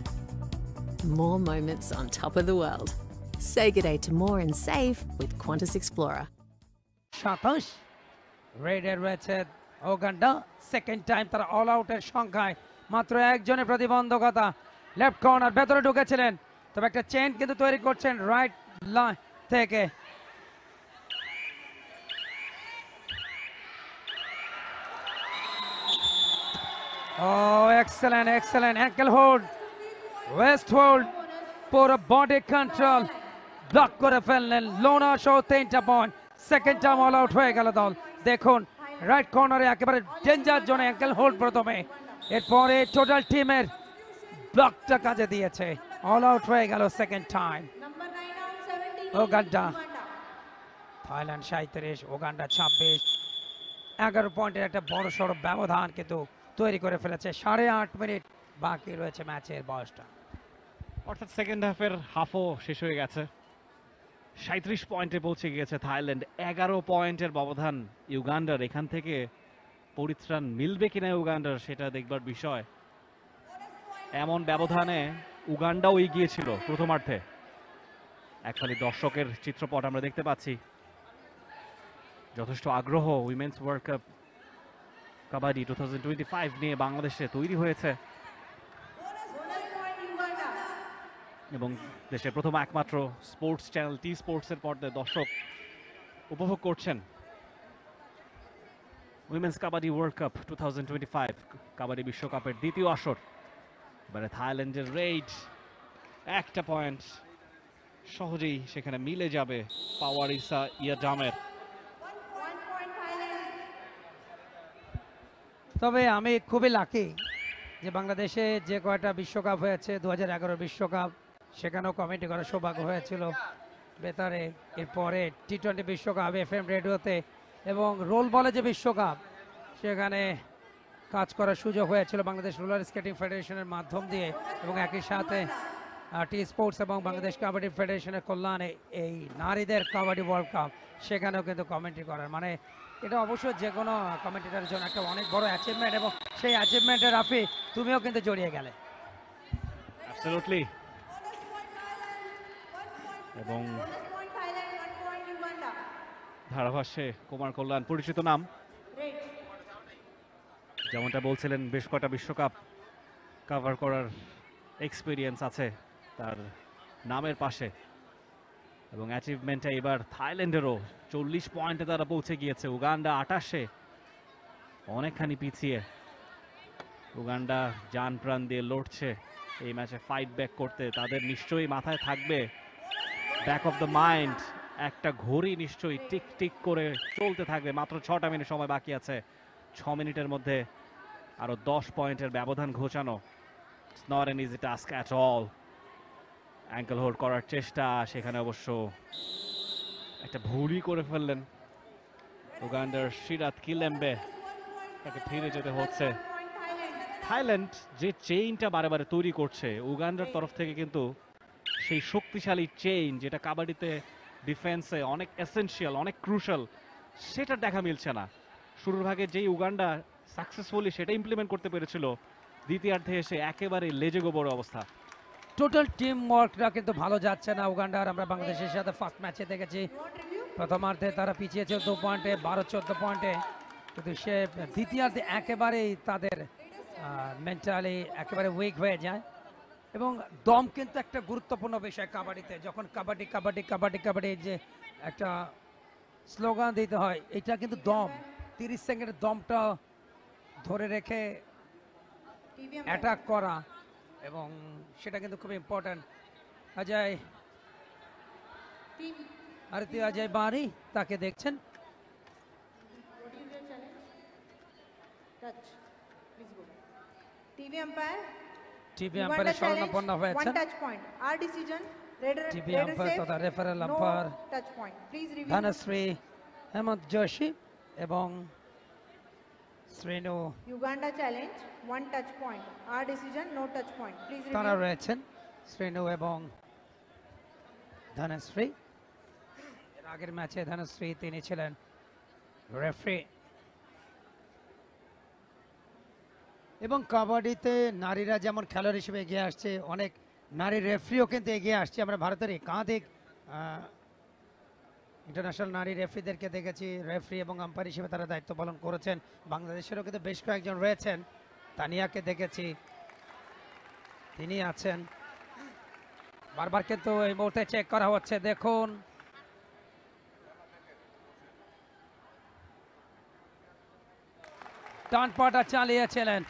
more moments on top of the world. Say good day to more and save with Qantas Explorer. 27 রেডের রয়েছে Uganda. Second time তারা all আউটের সংখ্যায় মাত্র একজনের প্রতিবন্ধকতা। Left corner ভেতরে ঢুকেছিলেন, তবে একটা চেইন কিন্তু তৈরি করছেন রাইট লাইন থেকে। ও excellent excellent ankle hold, waist hold, পুরো বডি কন্ট্রোল, ব্লক করে ফেললেন লোনা সহ 3টা point. Second time all out হয়ে গেল দল। দেখুন রাইট কর্নারে একেবারে ডেঞ্জার জোনে অ্যাঙ্কেল হোল্ড প্রথমে, এরপরে টোটাল টিমের ব্লকটা কাজে দিয়েছে। অল আউট হয়ে গেল second time. Uganda, Thailand 37, Uganda 26। 11 পয়েন্টের একটা বড় সড় ব্যবধান কিন্তু তৈরি করে ফেলেছে। 8.5 মিনিট বাকি রয়েছে ম্যাচের বয়সটা, অর্থাৎ সেকেন্ড হাফের হাফও শেষ হয়ে গেছে। 37 পয়েন্টে পৌঁছে গিয়েছে থাইল্যান্ড, 11 পয়েন্টের ব্যবধান ইউগান্ডার। এখান থেকে পরিত্রাণ মিলবে কিনা উগান্ডার সেটা দেখবার বিষয়। এমন ব্যবধানে উগান্ডাও এগিয়েছিল প্রথমার্ধে। একখালি দর্শকের চিত্রপট আমরা দেখতে পাচ্ছি, যথেষ্ট আগ্রহ উইমেন্স ওয়ার্ল্ড কাপ কাবাডি 2025 নিয়ে বাংলাদেশে তৈরি হয়েছে এবং দেশের প্রথম একমাত্র স্পোর্টস চ্যানেল টি স্পোর্টসের পর্দায় দর্শক উপভোগ করছেন women's kabaddi world cup 2025 kabaddi বিশ্বকাপের দ্বিতীয় আসর। এবারে থাইল্যান্ডের রেইড, একটা পয়েন্ট সহজেই সেখানে মিলে যাবে পাওয়ারিসা ইয়াডামের। তবে আমি খুবই লাকি যে বাংলাদেশে যে কয়টা বিশ্বকাপ হয়েছে, 2011 বিশ্বকাপ, সেখানেও কমেন্ট্রি করার সৌভাগ্য হয়েছিল বেতারে। এরপরে টি-20 বিশ্বকাপ FM রেডিওতে এবং রোল বলে যে বিশ্বকাপ, সেখানে কাজ করার সুযোগ হয়েছিল বাংলাদেশ রোলার স্কেটিং ফেডারেশনের মাধ্যম দিয়ে, এবং একই সাথে টি স্পোর্টস এবং বাংলাদেশ কাবাডি ফেডারেশনের কল্যাণে এই নারীদের কাবাডি ওয়ার্ল্ড কাপ, সেখানেও কিন্তু কমেন্ট্রি করার, মানে এটা অবশ্যই যে কোনো কমেন্টেটারের জন্য একটা অনেক বড় অ্যাচিভমেন্ট, এবং সেই অ্যাচিভমেন্টে রাফি তুমিও কিন্তু জড়িয়ে গেলে। অ্যাবসলিউটলি। এবং ধারাভাষ্যে কুমার কল্যাণ পরিচিত নাম, যেমনটা বলছিলেন বেশ কয়টা বিশ্বকাপ কভার করার এক্সপিরিয়েন্স আছে তার নামের পাশে, এবং অ্যাচিভমেন্টে এবার থাইল্যান্ডেরও 40 পয়েন্টে তারা পৌঁছে গিয়েছে। উগান্ডা 28-এ অনেকখানি পিছিয়ে। উগান্ডা জান প্রাণ দিয়ে লড়ছে এই ম্যাচে ফাইট ব্যাক করতে। তাদের নিশ্চয়ই মাথায় থাকবে, ব্যাক অফ দ্য মাইন্ড, একটা ঘড়ি নিশ্চয়ই টিক টিক করে চলতে থাকবে। মাত্র 6টা মিনিট সময় বাকি আছে। 6 মিনিটের মধ্যে আরো 10 পয়েন্টের ব্যবধান ঘোচানো, it's not an easy task at all. Ankle hold করার চেষ্টা, সেখানে অবশ্য একটা ভুলই করে ফেললেন উগান্ডার শিরাত কিলেম্বে, তাকে ফিরে যেতে হচ্ছে। থাইল্যান্ড যে চেইনটা বারে বারে তৈরি করছে উগান্ডার তরফ থেকে, কিন্তু সেই শক্তিশালী চেইন যেটা কাবাডিতে ডিফেন্সে অনেক এসেনশিয়াল, অনেক ক্রুশাল, সেটা দেখা মিলছে না। শুরুর ভাগে যেই উগান্ডা সাকসেসফুলি সেটা ইমপ্লিমেন্ট করতে পেরেছিল, দ্বিতীয়ার্ধে এসে একেবারে লেজে গোবর অবস্থা। টোটাল টিম ওয়ার্কটা কিন্তু ভালো যাচ্ছে না উগান্ডার। আমরা বাংলাদেশের সাথে ফার্স্ট ম্যাচে দেখেছি প্রথমার্ধে তারা পিছিয়েছে 2 পয়েন্টে, 12-14 পয়েন্টে, কিন্তু সে দ্বিতীয়ার্ধে একেবারেই তাদের মেন্টালি একেবারে উইক হয়ে যায়। এবং দম কিন্তু একটা গুরুত্বপূর্ণ বিষয় কাবাডিতে। যখন কাবাডি কাবাডি কাবাডি কাবাডি যে একটা স্লোগান দিতে হয়, এটা কিন্তু দম, 30 সেকেন্ডের দমটা ধরে রেখে অ্যাটাক করা, এবং সেটা কিন্তু খুব ইম্পর্ট্যান্ট। অজয় বারি তাকে দেখছেন। টিভি আম্পায়ারের শরণাপন্ন হয়েছেন। টিভি আম্পায়ার তথা রেফারেল আম্পায়ার ধনশ্রী হেমন্ত যোশী এবং শ্রেণু Uganda challenge, 1 touch point. Our decision, no touch point. Please review. তারা রয়েছেন শ্রেণু এবং ধনশ্রী। এর আগের ম্যাচে ধনশ্রী তিনি ছিলেন রেফারি। এবং কাবাডিতে নারীরা যেমন খেলোয়াড় হিসেবে এগিয়ে আসছে, অনেক নারী রেফারিও কিন্তু এগিয়ে আসছে। আমরা ভারতের একাধিক ইন্টারন্যাশনাল নারী রেফারিদেরকে দেখেছি, রেফারি এবং আম্পায়ার হিসেবে তারা দায়িত্ব পালন করেছেন। বাংলাদেশেরও কিন্তু বেশ কয়েকজন রয়েছেন। তানিয়াকে দেখেছি, তিনি আছেন। বারবার কিন্তু এই মুহূর্তে চেক করা হচ্ছে, দেখুন ডান পাটা চালিয়েছিলেন,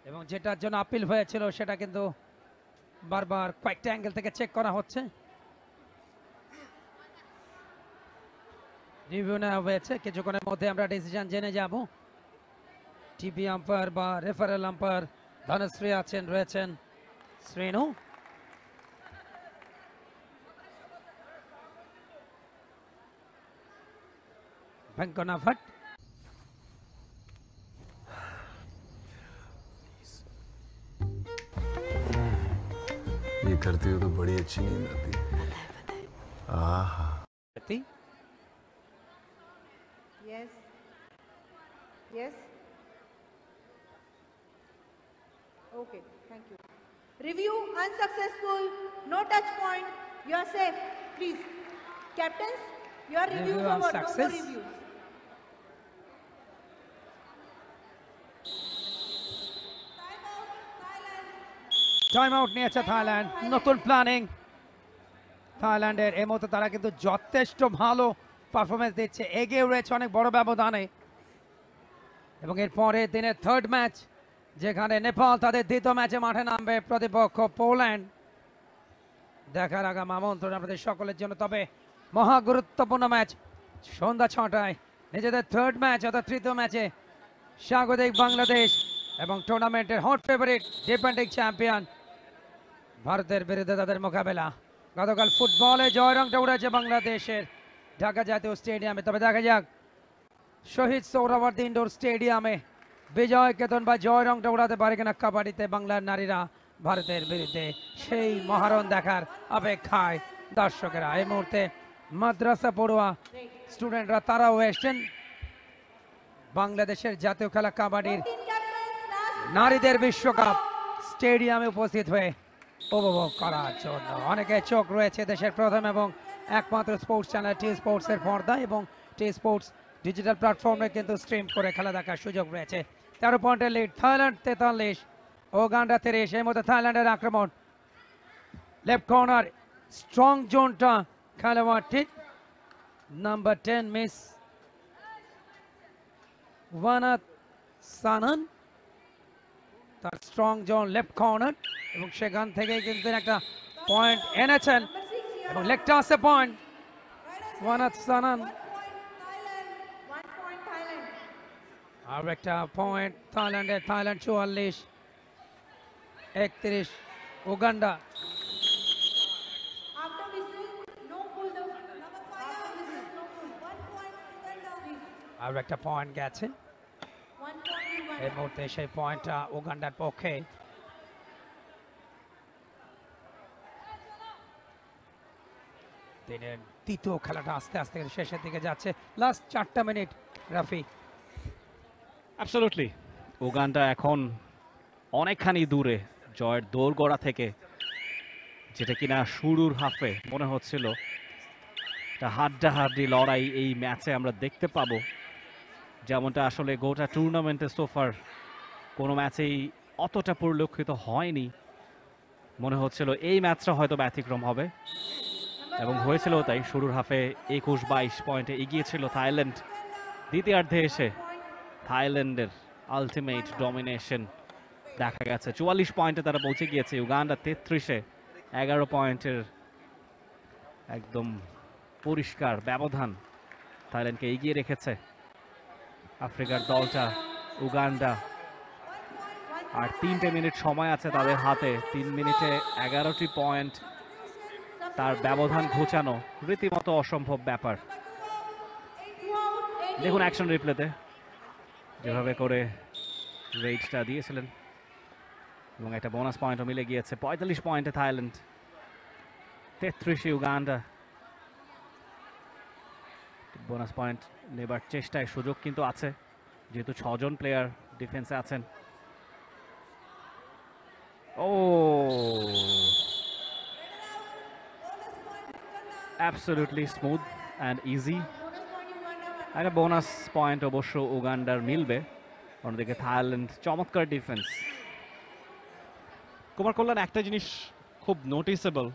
এবং যেটার জন্য আপিল হয়েছিল সেটা কিন্তু বারবার কয়েকটা অ্যাঙ্গেল থেকে চেক করা হচ্ছে, রিভিউ নেওয়া হয়েছে। কিছুক্ষণের মধ্যে আমরা ডিসিশন জেনে যাব। টিভি আম্পায়ার বা রেফারেল আম্পায়ার ধনশ্রী আছেন, রয়েছেন শ্রেণু। ভেঙ্কনা ভट्ट। ये करती हो तो बड़ी अच्छी नींद आती है। आहा। Yes. Yes. Okay, thank you. Review unsuccessful, no touch point. You are safe. Please, captains, your reviews Review over. No unsuccess. more reviews. Time out নিয়েছে থাইল্যান্ড। নতুন প্ল্যানিং থাইল্যান্ডের। এই মুহূর্তে তারা কিন্তু যথেষ্ট ভালো পারফরমেন্স দিচ্ছে, এগিয়ে রয়েছে অনেক বড় ব্যবধানে। এবং এরপরে দিনের থার্ড ম্যাচ, যেখানে নেপাল তাদের দ্বিতীয় ম্যাচে মাঠে নামবে, প্রতিপক্ষ পোল্যান্ড। দেখার আগাম আমন্ত্রণ আপনাদের সকলের জন্য। তবে মহা গুরুত্বপূর্ণ ম্যাচ সন্ধ্যা 6টায়, নিজেদের থার্ড ম্যাচ অর্থাৎ তৃতীয় ম্যাচে স্বাগতিক বাংলাদেশ এবং টুর্নামেন্টের হট ফেভারিট ডিফেন্ডিং চ্যাম্পিয়ন ভারতের বিরুদ্ধে তাদের মোকাবেলা। গতকাল ফুটবলে জয় রংটা উড়েছে বাংলাদেশের ঢাকা জাতীয় স্টেডিয়ামে। তবে দেখা যাক শহীদ সোহরাওয়ার্দী ইনডোর স্টেডিয়ামে বিজয় কেতন বা জয় রংটা উড়াতে পারে কিনা কাবাডিতে বাংলার নারীরা ভারতের বিরুদ্ধে, সেই মহারণ দেখার অপেক্ষায় দর্শকেরা। এই মুহূর্তে মাদ্রাসা পড়ুয়া স্টুডেন্টরা তারাও এসছেন বাংলাদেশের জাতীয় খেলা কাবাডির নারীদের বিশ্বকাপ স্টেডিয়ামে উপস্থিত হয়ে উপভোগ করার জন্য। অনেকে চোখ রয়েছে দেশের প্রথম এবং একমাত্র স্পোর্টস চ্যানেল টি স্পোর্টসের পর্দা এবং টি স্পোর্টস ডিজিটাল প্ল্যাটফর্মে কিন্তু স্ট্রিম করে খেলা দেখার সুযোগ রয়েছে। 13 পয়েন্টের লিড থাইল্যান্ড 43, উগান্ডা 30। এই মধ্যে থাইল্যান্ডের আক্রমণ, লেফট কর্নার স্ট্রং জোনটা খেলোয়াড়টি নাম্বার 10 মিস ওয়ানাত সানান, তার স্ট্রং জোন লেফট কর্নার, এবং সেখান থেকে কিন্তু একটা পয়েন্ট এনেছেন এবং লেগ টাসে পয়েন্ট ওয়ানাত সানান। আর একটা পয়েন্ট থাইল্যান্ডের, থাইল্যান্ড 44, 31 উগান্ডা। আর একটা পয়েন্ট গেছে এই মুহূর্তে, সেই পয়েন্টটা উগান্ডার পক্ষে। দিনের তৃতীয় খেলাটা আস্তে আস্তে শেষের দিকে যাচ্ছে, লাস্ট 4টা মিনিট। রাফি, অ্যাবসলিউটলি উগান্ডা এখন অনেকখানি দূরে জয়ের দোরগোড়া থেকে, যেটা কিনা শুরুর হাফে মনে হচ্ছিল একটা হাড্ডাহাড্ডি লড়াই এই ম্যাচে আমরা দেখতে পাবো, যেমনটা আসলে গোটা টুর্নামেন্টে সোফার কোনো ম্যাচেই অতটা পরিলক্ষিত হয়নি। মনে হচ্ছিল এই ম্যাচটা হয়তো ব্যতিক্রম হবে, এবং হয়েছিল তাই। শুরুর হাফে 21-22 পয়েন্টে এগিয়েছিল থাইল্যান্ড। দ্বিতীয়ার্ধে এসে থাইল্যান্ডের আলটিমেট ডমিনেশন দেখা গেছে। 44 পয়েন্টে তারা পৌঁছে গিয়েছে। উগান্ডা 33-এ 11 পয়েন্টের একদম পরিষ্কার ব্যবধান থাইল্যান্ডকে এগিয়ে রেখেছে আফ্রিকার দলটা। উগান্ডা আর 3টে মিনিট সময় আছে তাদের হাতে। 3 মিনিটে 11টি পয়েন্ট, তার ব্যবধান ঘোচানো রীতিমতো অসম্ভব ব্যাপার। দেখুন অ্যাকশন রিপ্লেতে যেভাবে করে রেটটা দিয়েছিলেন, এবং একটা বোনাস পয়েন্টও মিলে গিয়েছে। 45 পয়েন্টে থাইল্যান্ড, 33 উগান্ডা। বোনাস পয়েন্ট নেবার চেষ্টায় সুযোগ কিন্তু আছে, যেহেতু 6 জন প্লেয়ার ডিফেন্সে আছেন। ও অ্যাবসলিউটলি স্মুথ অ্যান্ড ইজি। একটা বোনাস পয়েন্ট অবশ্য উগান্ডার মিলবে। অন্যদিকে থাইল্যান্ড চমৎকার ডিফেন্স। কুমার কল্যাণ, একটা জিনিস খুব নোটিসেবল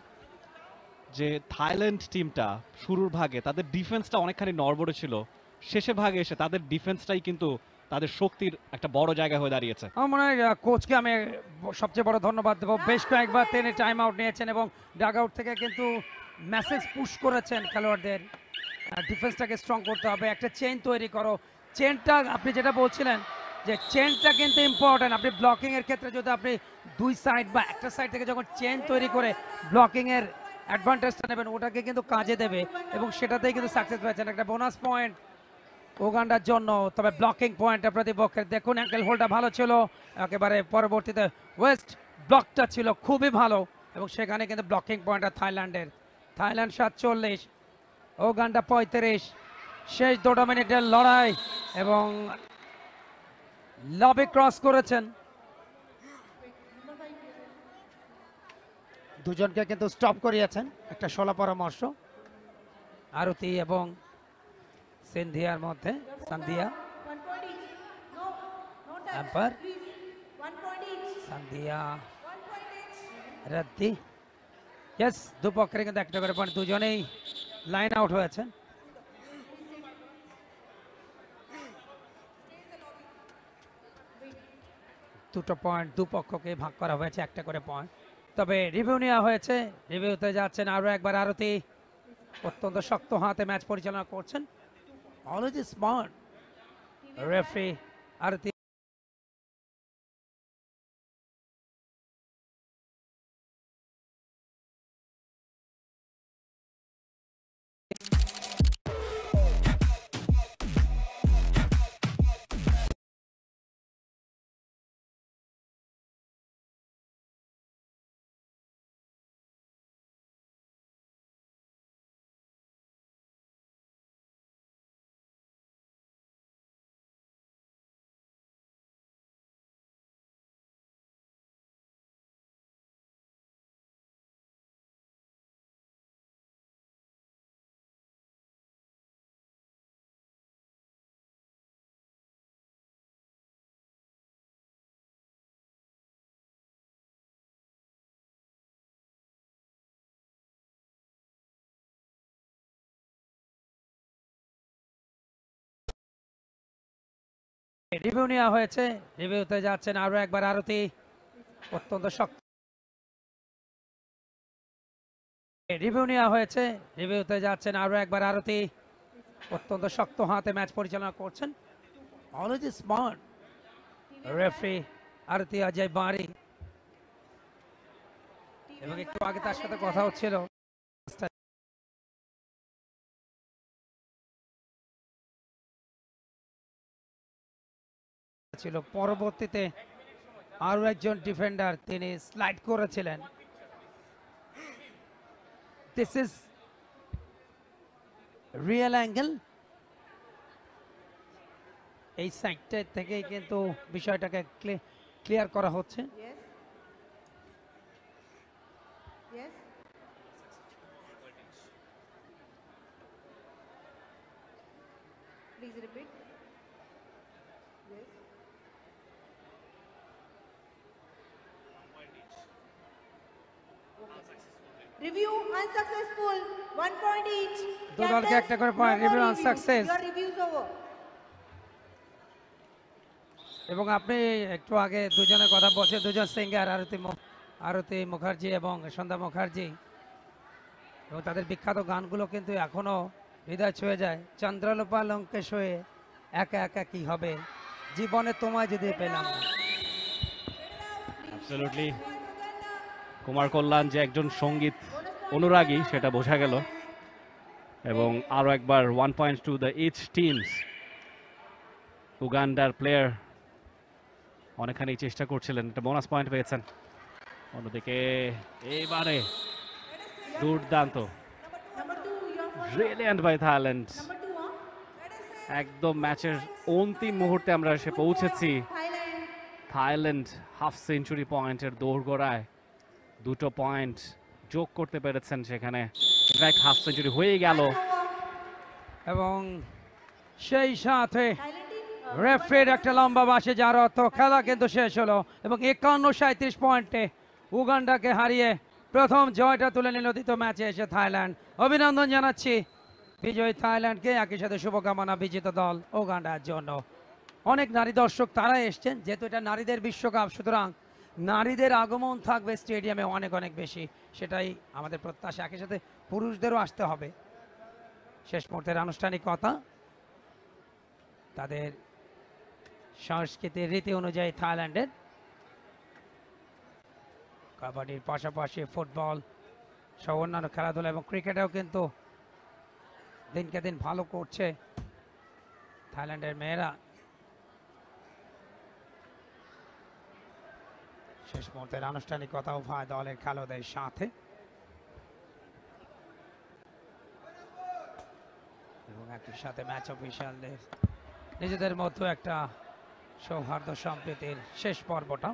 যে থাইল্যান্ড টিমটা শুরুর ভাগে তাদের ডিফেন্সটা অনেকখানি নড়বড়ে ছিল, শেষের ভাগে এসে তাদের ডিফেন্সটাই কিন্তু তাদের শক্তির একটা বড় জায়গা হয়ে দাঁড়িয়েছে। আমার মনে হয় কোচকে আমি সবচেয়ে বড় ধন্যবাদ দেবো। বেশ কয়েকবার তিনি টাইম আউট নিয়েছেন এবং ডাগ আউট থেকে কিন্তু মেসেজ পুশ করেছেন খেলোয়াড়দের, ডিফেন্সটাকে স্ট্রং করতে হবে, একটা চেন তৈরি করো। চেনটা আপনি যেটা বলছিলেন যে চেনটা কিন্তু ইম্পর্টেন্ট। আপনি ব্লকিংয়ের ক্ষেত্রে যদি আপনি দুই সাইড বা একটা সাইড থেকে যখন চেন তৈরি করে ব্লকিংয়ের অ্যাডভান্টেজটা নেবেন, ওটাকে কিন্তু কাজে দেবে, এবং সেটাতেই কিন্তু সাকসেস পেয়েছেন। একটা বোনাস পয়েন্ট উগান্ডার জন্য। তবে ব্লকিং পয়েন্টটা প্রতিপক্ষের, দেখুন অ্যাঙ্কেল হোলটা ভালো ছিল, একেবারে পরবর্তীতে ওয়েস্ট ব্লকটা ছিল খুবই ভালো, এবং সেখানে কিন্তু ব্লকিং পয়েন্টটা থাইল্যান্ডের। Thailand 47, Uganda 35। শেষ 2টা মিনিটের লড়াই, এবং লবি ক্রস করেছেন, দুজনকে কিন্তু স্টপ করিয়েছেন। একটা 16 পরামর্শ আরতি এবং সিন্ধিয়ার মধ্যে। সান্ধিয়া এম্পায়ার, সান্ধিয়া রাদ্দি। ইয়েস, দুপক্ষের কিন্তু একটা করে পয়েন্ট, দুজনেই লাইন আউট হয়েছেন। দুটো পয়েন্ট দুপক্ষকে ভাগ করা হয়েছে, একটা করে পয়েন্ট। তবে রিভিউ নেওয়া হয়েছে, রিভিউতে যাচ্ছেন আরো একবার আরতি। অত্যন্ত শক্ত হাতে ম্যাচ পরিচালনা করছেন, অলওয়েজ স্মার্ট রেফারি আরতি। রিভিউ নেওয়া হয়েছে, রিভিউতে যাচ্ছেন আরো একবার আরতি, অত্যন্ত শক্ত রিভিউ নেওয়া হয়েছে, রিভিউতে যাচ্ছেন আরো একবার আরতি, অত্যন্ত শক্ত হাতে ম্যাচ পরিচালনা করছেন। অলওয়েজ স্মার্ট রেফারি আরতি অজয় বাড়ি, এবং একটু আগে তার সাথে কথা হচ্ছিল ছিল, পরবর্তীতে আরো একজন ডিফেন্ডার তিনি স্লাইড করেছিলেন। দিস ইজ রিয়েল অ্যাঙ্গেল, এই সাইডটা থেকে কিন্তু বিষয়টাকে ক্লিয়ার করা হচ্ছে। Yes. Yes. Please repeat. Yes. Okay. Review unsuccessful. 1 point each. দু দলকে একটা করে point. Review unsuccess. Your review is over. এবং আপনি একটু আগে দুজনের কথা বলছেন, দুজন সিঙ্গার আরতি মুখার্জি এবং সন্ধ্যা মুখার্জি, এবং তাদের বিখ্যাত গানগুলো কিন্তু এখনো হৃদয় ছুঁয়ে যায়। চন্দ্রলোপা লঙ্কেশ হয়ে একা একা কি হবে, জীবনে তোমায় যদি পেলাম না। অ্যাবসলিউটলি কুমার কল্যাণ যে একজন সঙ্গীত অনুরাগী সেটা বোঝা গেল। এবং আরো একবার 1 point to the each teams. উগান্ডার প্লেয়ার অনেকখানি চেষ্টা করছিলেন, একটা বোনাস পয়েন্ট পেয়েছেন। অন্যদিকে এইবারে দুর্দান্ত, ব্রিলিয়ান্ট বাই থাইল্যান্ড। একদম ম্যাচের অন্তিম মুহূর্তে আমরা এসে পৌঁছেছি। থাইল্যান্ড হাফ সেঞ্চুরি পয়েন্টের দোরগোড়ায় 2টো পয়েন্ট যোগ করতে পেরেছেন সেখানে, ইনফ্যাক্ট হাফ সেঞ্চুরি হয়ে গেল। এবং সেই সাথে রেফারির একটা লম্বা বাঁশি, যার অর্থ খেলা কিন্তু শেষ হলো, এবং 51-37 পয়েন্টে উগান্ডাকে হারিয়ে প্রথম জয়টা তুলে নিল দ্বিতীয় ম্যাচে এসে থাইল্যান্ড। অভিনন্দন জানাচ্ছি বিজয়ী থাইল্যান্ডকে, একই সাথে শুভকামনা বিজেতা দল উগান্ডার জন্য। অনেক নারী দর্শক তারা এসছেন, যেহেতু এটা নারীদের বিশ্বকাপ, সুতরাং নারীদের আগমন থাকবে স্টেডিয়ামে অনেক অনেক বেশি, সেটাই আমাদের প্রত্যাশা। একই সাথে পুরুষদেরও আসতে হবে। শেষ মুহূর্তের আনুষ্ঠানিকতা, তাদের সংস্কৃতির রীতি অনুযায়ী থাইল্যান্ডের কাবাডির পাশাপাশি ফুটবল সহ অন্যান্য খেলাধুলা এবং ক্রিকেটেও কিন্তু দিনকে দিন ভালো করছে থাইল্যান্ডের মেয়েরা। শেষ মুহূর্তের আনুষ্ঠানিকতা উভয় দলের খেলোয়াড়দের সাথে, এবং একই সাথে ম্যাচ অফিশিয়ালদের নিজেদের মধ্যে একটা সৌহার্দ্য সম্প্রীতির শেষ পর্বটা।